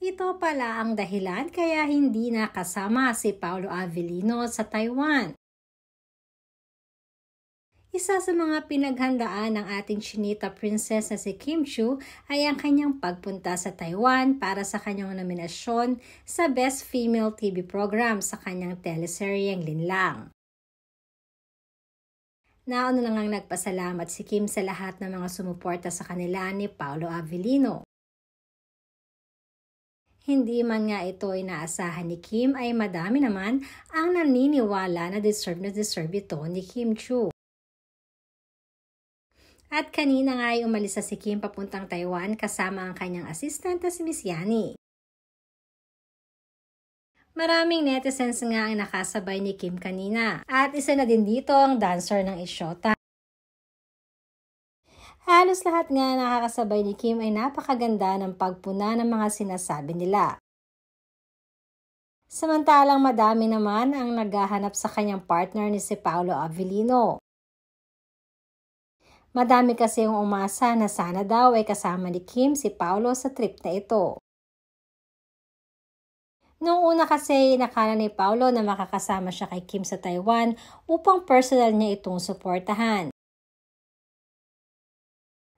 Ito pala ang dahilan kaya hindi nakasama si Paolo Avellino sa Taiwan. Isa sa mga pinaghandaan ng ating Chinita princess na si Kim Chiu ay ang kanyang pagpunta sa Taiwan para sa kanyang nominasyon sa Best Female TV Program sa kanyang teleseryeng Linlang. Nauna na ngang nagpasalamat si Kim sa lahat ng mga sumuporta sa kanila ni Paolo Avellino. Hindi man nga ito inaasahan ni Kim ay madami naman ang naniniwala na deserve ito ni Kim Chiu. At kanina nga ay umalis si Kim papuntang Taiwan kasama ang kanyang assistant na si Miss Yani. Maraming netizens nga ang nakasabay ni Kim kanina at isa na din dito ang dancer ng Ishota. Halos lahat nga nakakasabay ni Kim ay napakaganda ng pagpuna ng mga sinasabi nila. Samantalang madami naman ang naghahanap sa kanyang partner ni si Paolo Avellino. Madami kasi yung umasa na sana daw ay kasama ni Kim si Paolo sa trip na ito. Noong una kasi nakala ni Paolo na makakasama siya kay Kim sa Taiwan upang personal niya itong suportahan.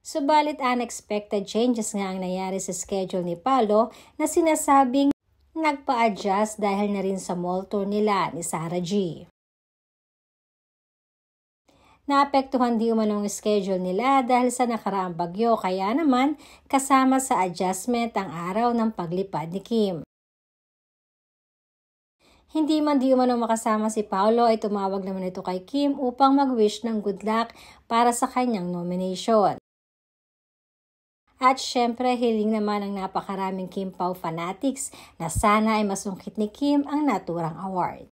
Subalit unexpected changes nga ang nangyari sa schedule ni Paolo na sinasabing nagpa-adjust dahil na rin sa mall tour nila ni Sarah G. Naapektuhan di umanong schedule nila dahil sa nakaraang bagyo kaya naman kasama sa adjustment ang araw ng paglipad ni Kim. Hindi man di umanong makasama si Paolo ay tumawag naman ito kay Kim upang mag-wish ng good luck para sa kanyang nomination. At syempre hiling naman ng napakaraming Kim Pao fanatics na sana ay masungkit ni Kim ang naturang award.